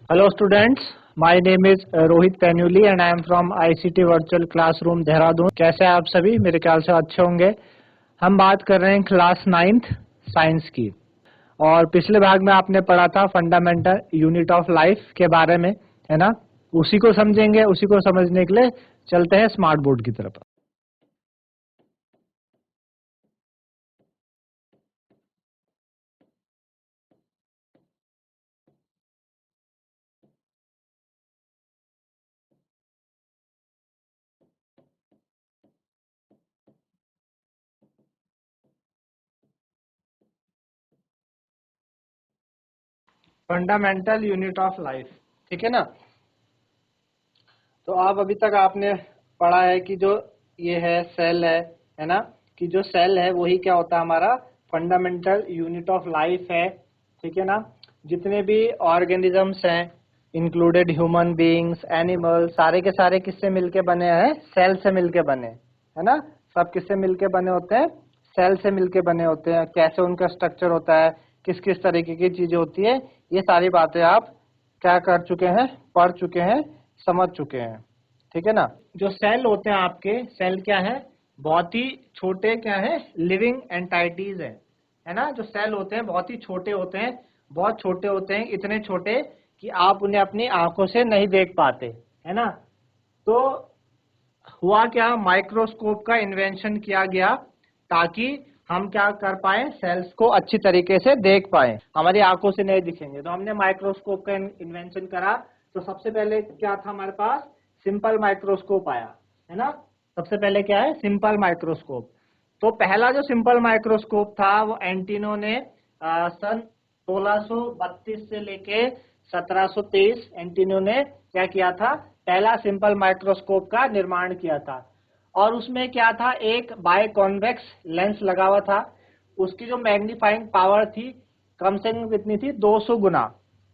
Hello students, my name is Rohit Painuly and I am from ICT Virtual Classroom Dehradun. कैसे हैं आप सभी? मेरे ख्याल से अच्छे होंगे। हम बात कर रहे हैं क्लास 9th साइंस की और पिछले भाग में आपने पढ़ा था फंडामेंटल यूनिट ऑफ लाइफ के बारे में, है ना? उसी को समझेंगे। उसी को समझने के लिए चलते हैं स्मार्ट बोर्ड की तरफ। फंडामेंटल यूनिट ऑफ लाइफ, ठीक है ना? तो आप अभी तक आपने पढ़ा है कि जो ये है सेल है ना? कि जो सेल है वही क्या होता है, हमारा फंडामेंटल यूनिट ऑफ लाइफ है, ठीक है ना? जितने भी ऑर्गेनिजम्स हैं, इंक्लूडेड ह्यूमन बीइंग्स, एनिमल, सारे के सारे किससे मिलके बने हैं? सेल से मिलके बने, है ना? सब किससे मिलके बने होते हैं? सेल से मिलके बने होते हैं। कैसे उनका स्ट्रक्चर होता है, किस किस तरीके की चीजें होती है, ये सारी बातें आप क्या कर चुके हैं? पढ़ चुके हैं, समझ चुके हैं, ठीक है ना? जो सेल होते हैं आपके, सेल क्या है? बहुत ही छोटे क्या है? लिविंग एंटाइटीज है ना? जो सेल होते हैं बहुत ही छोटे होते हैं, बहुत छोटे होते हैं, इतने छोटे कि आप उन्हें अपनी आंखों से नहीं देख पाते, है ना? तो हुआ क्या, माइक्रोस्कोप का इन्वेंशन किया गया ताकि हम क्या कर पाए? सेल्स को अच्छी तरीके से देख पाए। हमारी आंखों से नहीं दिखेंगे, तो हमने माइक्रोस्कोप का इन्वेंशन करा। तो सबसे पहले क्या था हमारे पास? सिंपल माइक्रोस्कोप आया, है ना? सबसे पहले क्या है? Simple microscope. तो पहला जो सिंपल माइक्रोस्कोप था वो एंटीनो ने सन 1632 से लेके 1723 एंटीनो ने क्या किया था? पहला सिंपल माइक्रोस्कोप का निर्माण किया था। और उसमें क्या था? एक बाय कॉन्वेक्स लेंस लगा हुआ था। उसकी जो मैग्नीफाइंग पावर थी, कम से कम कितनी थी? 200 गुना,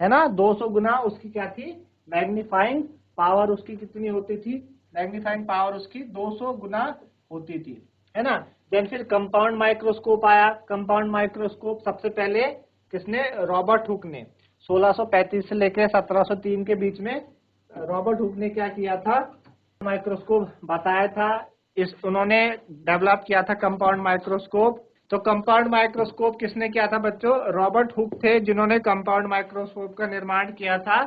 है ना? 200 गुना उसकी क्या थी? मैग्नीफाइंग पावर उसकी कितनी होती थी? मैग्नीफाइंग पावर उसकी 200 गुना होती थी, है ना? देन फिर कंपाउंड माइक्रोस्कोप आया। कंपाउंड माइक्रोस्कोप सबसे पहले किसने? रॉबर्ट हुक ने। 1635 से लेकर 1703 के बीच में रॉबर्ट हुक ने क्या किया था? माइक्रोस्कोप बताया था। इस उन्होंने डेवलप किया था कंपाउंड माइक्रोस्कोप। तो कंपाउंड माइक्रोस्कोप किसने किया था बच्चों? रॉबर्ट हुक थे जिन्होंने कंपाउंड माइक्रोस्कोप का निर्माण किया था।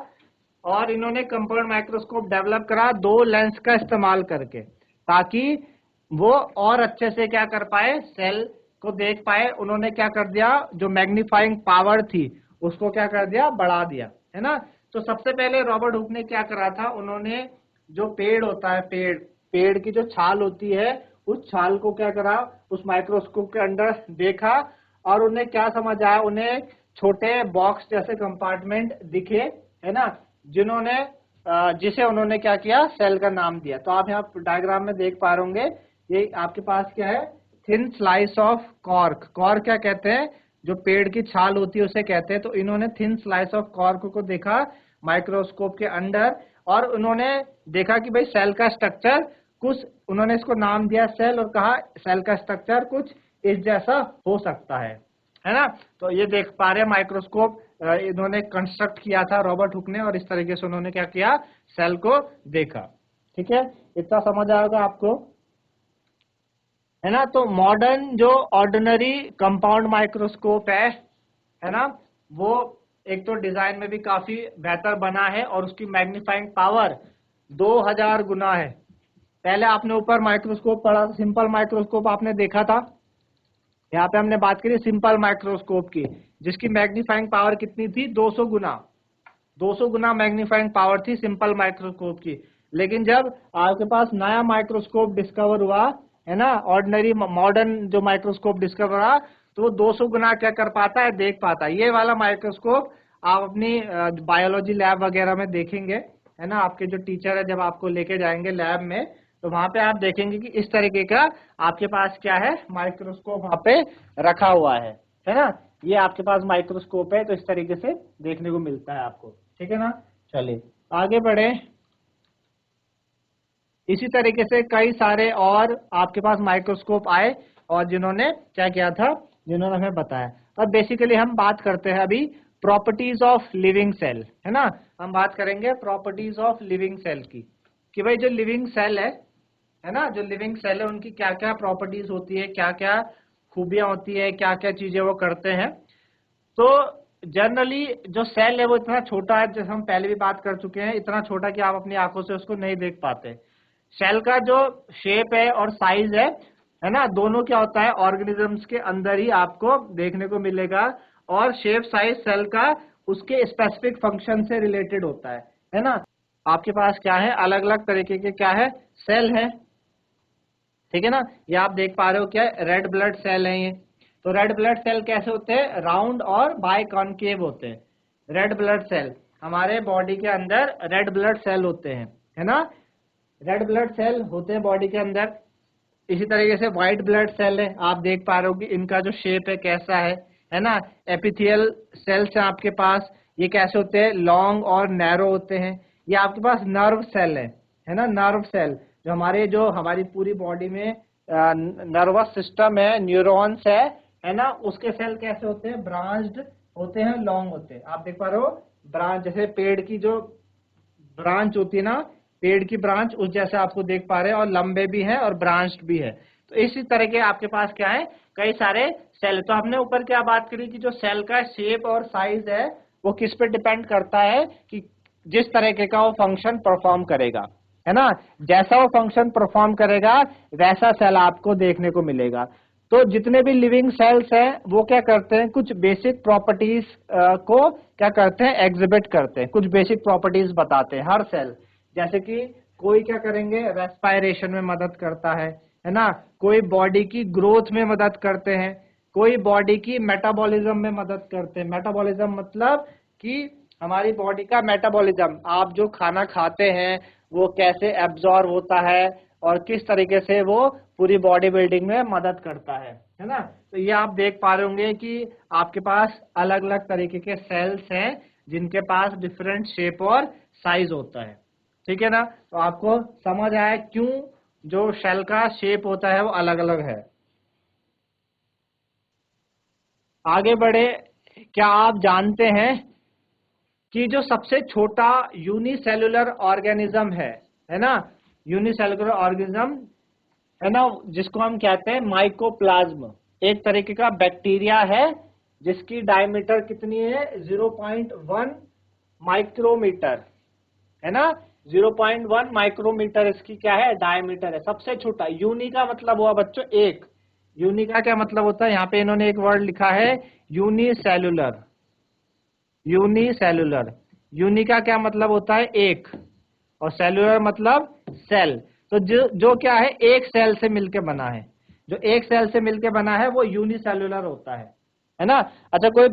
और इन्होंने कंपाउंड माइक्रोस्कोप डेवलप करा दो लेंस का इस्तेमाल करके, ताकि वो और अच्छे से क्या कर पाए? सेल को देख पाए। उन्होंने क्या कर दिया? जो मैग्नीफाइंग पावर थी उसको क्या कर दिया? बढ़ा दिया, है ना? तो सबसे पहले रॉबर्ट हुक ने क्या करा था? उन्होंने जो पेड़ होता है, पेड़ की जो छाल होती है, उस छाल को क्या करा? उस माइक्रोस्कोप के अंदर देखा और उन्हें क्या समझ आया? उन्हें छोटे बॉक्स जैसे कंपार्टमेंट दिखे, है ना? जिसे उन्होंने क्या किया? सेल का नाम दिया। तो आप यहाँ डायग्राम में देख पा रहे होंगे, ये आपके पास क्या है? Thin slice of cork. Cork क्या कहते हैं? जो पेड़ की छाल होती है उसे कहते हैं। तो इन्होंने थिन स्लाइस ऑफ कॉर्क को देखा माइक्रोस्कोप के अंदर और उन्होंने देखा कि भाई सेल का स्ट्रक्चर कुछ, उन्होंने इसको नाम दिया सेल और कहा सेल का स्ट्रक्चर कुछ इस जैसा हो सकता है ना? तो ये देख पा रहे हैं माइक्रोस्कोप इन्होंने कंस्ट्रक्ट किया था रॉबर्ट हुक ने और इस तरीके से उन्होंने क्या किया? सेल को देखा, ठीक है? इतना समझ आएगा आपको, है ना? तो मॉडर्न जो ऑर्डिनरी कंपाउंड माइक्रोस्कोप है ना, वो एक तो डिजाइन में भी काफी बेहतर बना है और उसकी मैग्नीफाइंग पावर 2000 गुना है। पहले आपने ऊपर माइक्रोस्कोप पढ़ा, सिंपल माइक्रोस्कोप आपने देखा था। यहाँ पे हमने बात करी सिंपल माइक्रोस्कोप की, जिसकी मैग्नीफाइंग पावर कितनी थी? 200 गुना। 200 गुना मैग्नीफाइंग पावर थी सिंपल माइक्रोस्कोप की। लेकिन जब आपके पास नया माइक्रोस्कोप डिस्कवर हुआ, है ना, ऑर्डिनरी मॉडर्न जो माइक्रोस्कोप डिस्कवर हुआ, तो वो 200 गुना क्या कर पाता है? देख पाता है। ये वाला माइक्रोस्कोप आप अपनी बायोलॉजी लैब वगैरह में देखेंगे, है ना? आपके जो टीचर है जब आपको लेके जाएंगे लैब में, तो वहां पे आप देखेंगे कि इस तरीके का आपके पास क्या है? माइक्रोस्कोप वहां पे रखा हुआ है ना? ये आपके पास माइक्रोस्कोप है, तो इस तरीके से देखने को मिलता है आपको, ठीक है ना? चलिए आगे बढ़े। इसी तरीके से कई सारे और आपके पास माइक्रोस्कोप आए और जिन्होंने क्या किया था? जिन्होंने हमें बताया। और बेसिकली हम बात करते हैं अभी प्रॉपर्टीज ऑफ लिविंग सेल, है ना। हम बात करेंगे प्रॉपर्टीज ऑफ लिविंग सेल की, कि भाई जो लिविंग सेल है ना, जो लिविंग सेल है उनकी क्या क्या प्रॉपर्टीज होती है, क्या क्या खूबियां होती है, क्या क्या चीजें वो करते हैं। तो जनरली जो सेल है वो इतना छोटा है, जैसे हम पहले भी बात कर चुके हैं, इतना छोटा कि आप अपनी आंखों से उसको नहीं देख पाते। सेल का जो शेप है और साइज है ना, दोनों क्या होता है ऑर्गेनिजम्स के अंदर ही आपको देखने को मिलेगा, और शेप साइज सेल का उसके स्पेसिफिक फंक्शन से रिलेटेड होता है ना। आपके पास क्या है, अलग अलग तरीके के क्या है, सेल है, ठीक है ना। ये आप देख पा रहे हो क्या, रेड ब्लड सेल है ये। तो रेड ब्लड सेल कैसे होते हैं, राउंड और बाय कॉन्केव होते हैं। रेड ब्लड सेल हमारे बॉडी के अंदर रेड ब्लड सेल होते हैं, है ना, रेड ब्लड सेल होते हैं बॉडी के अंदर। इसी तरीके से व्हाइट ब्लड सेल है, आप देख पा रहे हो कि इनका जो शेप है कैसा है ना। एपिथियल सेल्स है आपके पास, ये कैसे होते हैं, लॉन्ग और नैरो होते हैं। ये आपके पास नर्व सेल है ना, नर्व सेल जो हमारी पूरी बॉडी में नर्वस सिस्टम है, न्यूरॉन्स है ना, उसके सेल कैसे होते हैं, ब्रांच्ड होते हैं, लॉन्ग होते हैं। आप देख पा रहे हो ब्रांच, जैसे पेड़ की जो ब्रांच होती है ना, पेड़ की ब्रांच उस जैसे आपको देख पा रहे हैं, और लंबे भी हैं और ब्रांच्ड भी है। तो इसी तरह के आपके पास क्या है, कई सारे सेल। तो हमने ऊपर क्या बात करी कि जो सेल का शेप और साइज है वो किस पे डिपेंड करता है, कि जिस तरीके का वो फंक्शन परफॉर्म करेगा, है ना। जैसा वो फंक्शन परफॉर्म करेगा वैसा सेल आपको देखने को मिलेगा। तो जितने भी लिविंग सेल्स हैं वो क्या करते हैं, कुछ बेसिक प्रॉपर्टीज को क्या करते हैं, एग्जिबिट करते हैं, कुछ बेसिक प्रॉपर्टीज बताते हैं हर सेल। जैसे कि कोई क्या करेंगे, रेस्पायरेशन में मदद करता है ना, कोई बॉडी की ग्रोथ में मदद करते हैं, कोई बॉडी की मेटाबॉलिज्म में मदद करते हैं। मेटाबॉलिज्म मतलब कि हमारी बॉडी का मेटाबॉलिज्म, आप जो खाना खाते हैं वो कैसे एब्जॉर्ब होता है और किस तरीके से वो पूरी बॉडी बिल्डिंग में मदद करता है ना। तो ये आप देख पा रहे होंगे कि आपके पास अलग अलग तरीके के सेल्स हैं जिनके पास डिफरेंट शेप और साइज होता है, ठीक है ना। तो आपको समझ आया क्यों जो सेल का शेप होता है वो अलग अलग है। आगे बढ़े, क्या आप जानते हैं कि जो सबसे छोटा यूनिसेलुलर ऑर्गेनिज्म है ना, यूनिसेलुलर ऑर्गेनिज्म है ना, जिसको हम कहते हैं माइकोप्लाज्म, एक तरीके का बैक्टीरिया है जिसकी डायमीटर कितनी है, 0.1 माइक्रोमीटर, है ना। 0.1 माइक्रोमीटर इसकी क्या है, डायमीटर है, सबसे छोटा। यूनि का मतलब हुआ बच्चों एक, यूनि का क्या मतलब होता है, यहाँ पे इन्होंने एक वर्ड लिखा है यूनिसेलुलर। यूनिसेलुलर, यूनि का क्या मतलब होता है, एक, और सेलुलर मतलब सेल। तो जो क्या है, एक सेल से मिलके बना है, जो एक सेल से मिलके बना है वो यूनिसेलुलर होता है ना। अच्छा, कोई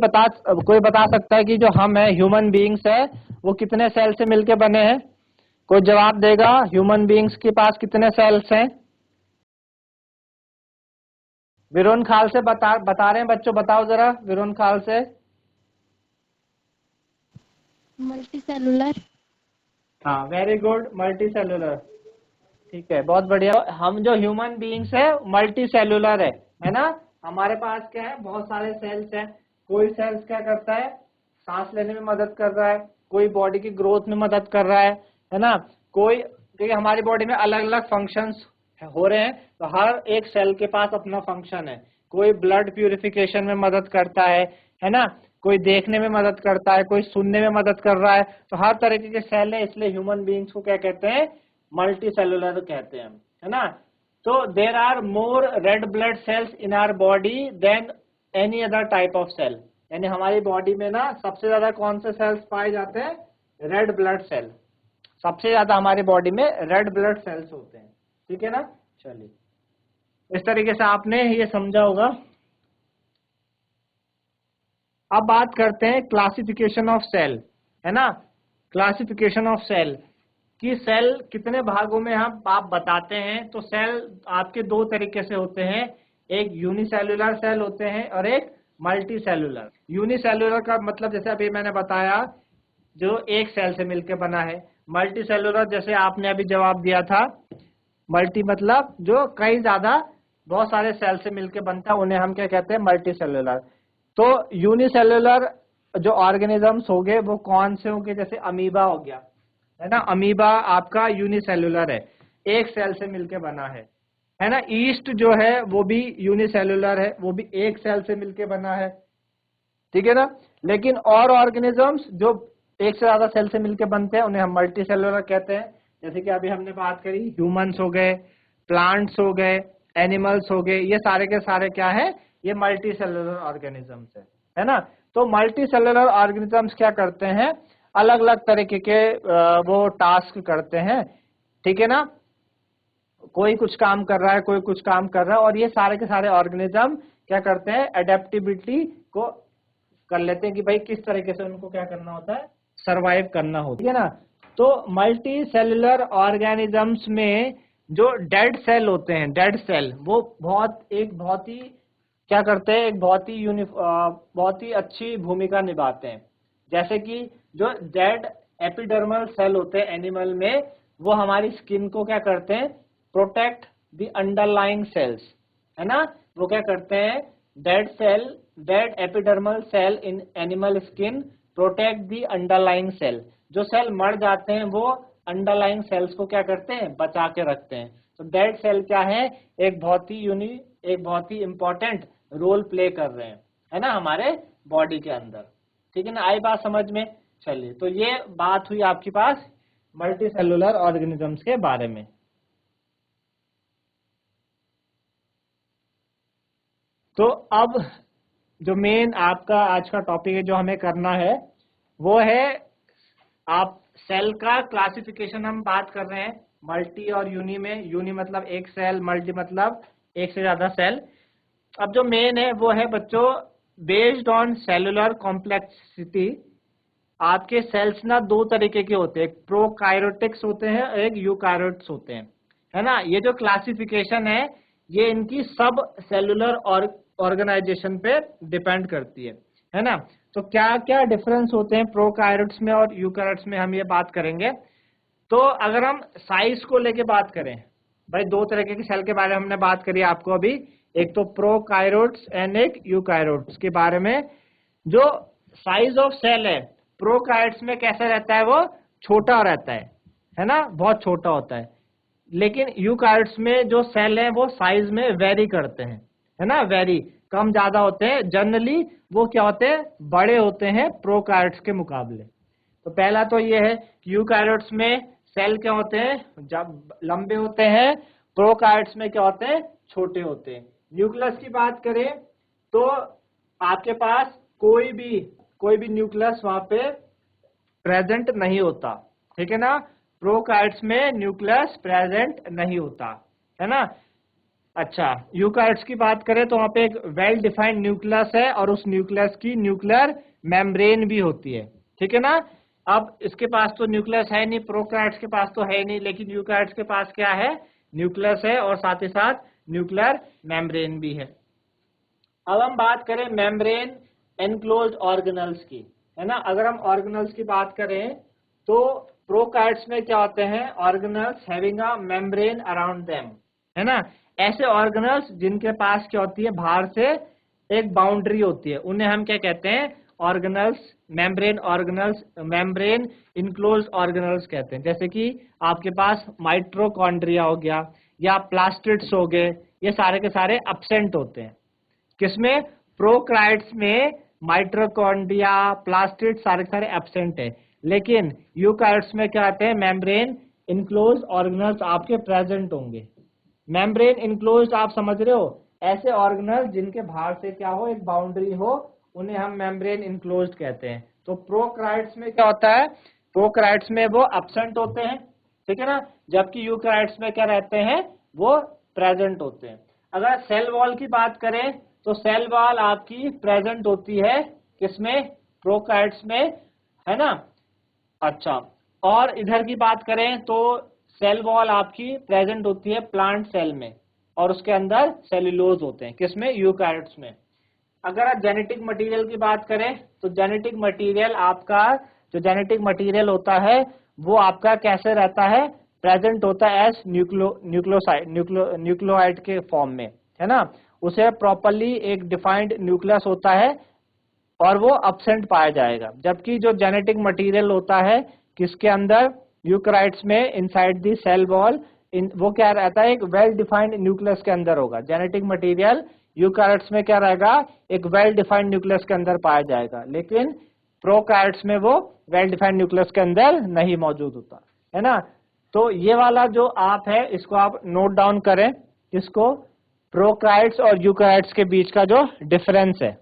बता सकता है कि जो हम है, ह्यूमन बीइंग्स है, वो कितने सेल से मिलके बने हैं? कोई जवाब देगा, ह्यूमन बीइंग्स के पास कितने सेल्स हैं? विरोन खाल से बता रहे हैं बच्चों, बताओ जरा विरोन खाल से। Multi cellular. हाँ, वेरी गुड, मल्टी सेलुलर, ठीक है, बहुत बढ़िया। हम जो ह्यूमन बीइंग्स है मल्टी सेलुलर है ना। हमारे पास क्या है, बहुत सारे सेल्स हैं। कोई सेल्स क्या करता है, सांस लेने में मदद कर रहा है, कोई बॉडी की ग्रोथ में मदद कर रहा है ना। कोई, क्योंकि हमारी बॉडी में अलग अलग फंक्शंस हो रहे हैं, तो हर एक सेल के पास अपना फंक्शन है। कोई ब्लड प्यूरिफिकेशन में मदद करता है ना, कोई देखने में मदद करता है, कोई सुनने में मदद कर रहा है। तो हर तरीके के सेल है, इसलिए ह्यूमन बीइंग्स को क्या कहते हैं, मल्टी सेलुलर कहते हैं, है ना। तो there are more red blood cells in our body than any other type of cell, यानी हमारी बॉडी में ना सबसे ज्यादा कौन से सेल्स पाए जाते हैं, रेड ब्लड सेल, सबसे ज्यादा हमारी बॉडी में रेड ब्लड सेल्स होते हैं, ठीक है ना। चलिए, इस तरीके से आपने ये समझा होगा। अब बात करते हैं क्लासिफिकेशन ऑफ सेल, है ना, क्लासिफिकेशन ऑफ सेल, कि सेल कितने भागों में हम आप बताते हैं। तो सेल आपके दो तरीके से होते हैं, एक यूनिसेलुलर सेल होते हैं और एक मल्टी सेलुलर। यूनिसेलुलर का मतलब जैसे अभी मैंने बताया, जो एक सेल से मिलकर बना है। मल्टी सेलुलर जैसे आपने अभी जवाब दिया था, मल्टी मतलब जो कई ज्यादा, बहुत सारे सेल से मिलकर बनता है, उन्हें हम क्या कहते हैं, मल्टी सेलुलर। तो यूनिसेलुलर जो ऑर्गेनिजम्स हो गए वो कौन से होंगे, जैसे अमीबा हो गया, है ना। अमीबा आपका यूनिसेलुलर है, एक सेल से मिलके बना है ना। ईस्ट जो है वो भी यूनिसेलुलर है, वो भी एक सेल से मिलके बना है, ठीक है ना। लेकिन और ऑर्गेनिजम्स जो एक से ज्यादा सेल से मिलके बनते हैं उन्हें हम मल्टी सेलुलर कहते हैं। जैसे कि अभी हमने बात करी, ह्यूमंस हो गए, प्लांट्स हो गए, एनिमल्स हो गए, ये सारे के सारे क्या है, ये मल्टी सेलुलर ऑर्गेनिजम्स है ना। तो मल्टी सेलुलर ऑर्गेनिजम्स क्या करते हैं, अलग अलग तरीके के वो टास्क करते हैं, ठीक है ना। कोई कुछ काम कर रहा है, कोई कुछ काम कर रहा है, और ये सारे के सारे ऑर्गेनिज्म क्या करते हैं, एडेप्टिबिलिटी को कर लेते हैं कि भाई किस तरीके से उनको क्या करना होता है, सरवाइव करना होता है, ठीक है ना। तो मल्टी सेलुलर ऑर्गेनिजम्स में जो डेड सेल होते हैं, डेड सेल वो बहुत ही क्या करते हैं, एक बहुत ही अच्छी भूमिका निभाते हैं। जैसे कि जो डेड एपिडर्मल सेल होते हैं एनिमल में, वो हमारी स्किन को क्या करते हैं, प्रोटेक्ट द अंडरलाइंग सेल्स, है ना। वो क्या करते हैं, dead epidermal cell in animal skin protect the underlying cell. जो सेल मर जाते हैं वो अंडरलाइंग सेल्स को क्या करते हैं, बचा के रखते हैं। तो डेड सेल क्या है, एक बहुत ही इंपॉर्टेंट रोल प्ले कर रहे हैं, है ना, हमारे बॉडी के अंदर, ठीक है ना। आई बात समझ में। चलिए, तो ये बात हुई आपके पास मल्टी सेलुलर ऑर्गेनिजम्स के बारे में। तो अब जो मेन आपका आज का टॉपिक है जो हमें करना है, वो है आप सेल का क्लासिफिकेशन हम बात कर रहे हैं मल्टी और यूनी में। यूनी मतलब एक सेल, मल्टी मतलब एक से ज्यादा सेल। अब जो मेन है वो है बच्चों, बेस्ड ऑन सेलुलर कॉम्प्लेक्सिटी। आपके सेल्स ना दो तरीके के होते हैं, एक प्रोकायरोटिक्स होते हैं, एक यूकारियोट्स होते हैं, है ना। ये जो क्लासिफिकेशन है ये इनकी सब सेलुलर ऑर्गेनाइजेशन पे डिपेंड करती है ना। तो क्या क्या डिफरेंस होते हैं प्रोकायरोट्स में और यूकारियोट्स में, हम ये बात करेंगे। तो अगर हम साइज को लेके बात करें, भाई दो तरीके के सेल के बारे में हमने बात करी आपको अभी, एक तो प्रोकायरोट्स एंड एक यूकारियोट्स के बारे में। जो साइज ऑफ सेल है प्रोकार्योट्स में कैसा रहता है, वो छोटा रहता है ना, बहुत छोटा होता है। लेकिन यूकार्योट्स में जो सेल है वो साइज में वेरी करते हैं, है ना, वेरी कम ज्यादा होते हैं। जनरली वो क्या होते हैं, बड़े होते हैं प्रोकार्योट्स के मुकाबले। तो पहला तो ये है कि यूकार्योट्स में सेल क्या होते हैं, जब लंबे होते हैं, प्रोकार्योट्स में क्या होते हैं, छोटे होते हैं। न्यूक्लियस की बात करें तो आपके पास कोई भी न्यूक्लियस वहां पे प्रेजेंट नहीं होता, ठीक है ना। प्रोकार्योट्स में न्यूक्लियस प्रेजेंट नहीं होता, है ना। अच्छा, यूकार्योट्स की बात करें तो वहां पे एक वेल डिफाइंड न्यूक्लियस है और उस न्यूक्लियस की न्यूक्लियर मेम्ब्रेन भी होती है, ठीक है ना। अब इसके पास तो न्यूक्लियस है नहीं, प्रोकार्योट्स के पास तो है नहीं, लेकिन यूकार्योट्स के पास क्या है, न्यूक्लियस है और साथ ही साथ न्यूक्लियर मेम्ब्रेन भी है। अब हम बात करें मेम्ब्रेन एनक्लोज्ड ऑर्गेनल्स की, है ना। अगर हम ऑर्गेनल्स की बात करें तो प्रोकार्योट्स में क्या होते हैं, organelles having a membrane around them, है ना। ऐसे ऑर्गेनल्स जिनके पास क्या होती है, बाहर से एक बाउंड्री होती है, उन्हें हम क्या कहते हैं, ऑर्गेनल्स, मेम्ब्रेन इनक्लोज्ड ऑर्गेनल्स कहते हैं। जैसे कि आपके पास माइट्रोकॉन्ड्रिया हो गया या प्लास्टिड्स हो गए, ये सारे के सारे एब्सेंट होते हैं। किसमें, प्रोकार्योट्स में माइटोकॉन्ड्रिया, प्लास्टिड सारे सारे एब्सेंट है। लेकिन यूकार्योट्स में क्या आते हैं, मेम्ब्रेन इनक्लोज्ड ऑर्गेनल्स आपके प्रेजेंट होंगे। मेम्ब्रेन इनक्लोज्ड आप समझ रहे हो, ऐसे ऑर्गेनल्स जिनके बाहर से क्या हो, एक बाउंड्री हो, उन्हें हम मेम्ब्रेन इनक्लोज्ड कहते हैं। तो प्रोकार्योट्स में क्या होता है, प्रोकार्योट्स में वो एब्सेंट होते हैं, ठीक है ना, जबकि यूकार्योट्स में क्या रहते हैं, वो प्रेजेंट होते हैं। अगर सेल वॉल की बात करें तो सेल वॉल आपकी प्रेजेंट होती है किसमें, प्रोकार्योट्स में, है ना। अच्छा, और इधर की बात करें तो सेल वॉल आपकी प्रेजेंट होती है प्लांट सेल में, और उसके अंदर सेल्यूलोज होते हैं, किसमें, यूकार्योट्स में। अगर आप जेनेटिक मटेरियल की बात करें तो जेनेटिक मटेरियल आपका, जो जेनेटिक मटेरियल होता है वो आपका कैसे रहता है, प्रेजेंट होता है एज न्यूक्लियोसाइड के फॉर्म में, है ना। उसे प्रॉपरली एक डिफाइंड न्यूक्लियस होता है और वो अब्सेंट पाया जाएगा। जबकि जो जेनेटिक मटेरियल होता है किसके अंदर, यूकैरियोट्स में, इनसाइड द सेल वॉल, वो क्या रहता है, एक वेल डिफाइंड न्यूक्लियस के अंदर होगा। जेनेटिक मटेरियल यूकैरियोट्स में क्या रहेगा, एक वेल डिफाइंड न्यूक्लियस के अंदर पाया जाएगा, लेकिन प्रोकैरियोट्स में वो वेल डिफाइंड न्यूक्लियस के अंदर नहीं मौजूद होता है ना। तो ये वाला जो आप है इसको आप नोट डाउन करें, इसको प्रोकैरियोट्स और यूकैरियोट्स के बीच का जो डिफरेंस है।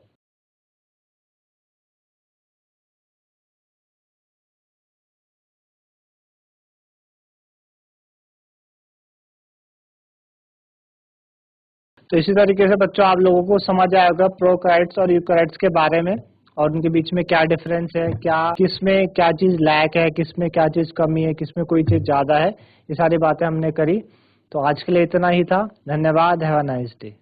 तो इसी तरीके से बच्चों आप लोगों को समझ आएगा प्रोकैरियोट्स और यूकैरियोट्स के बारे में, और उनके बीच में क्या डिफरेंस है, क्या किसमें क्या चीज लैक है, किसमें क्या चीज कमी है, किसमें कोई चीज ज्यादा है। ये सारी बातें हमने करी। तो आज के लिए इतना ही था। धन्यवाद। Have a nice day.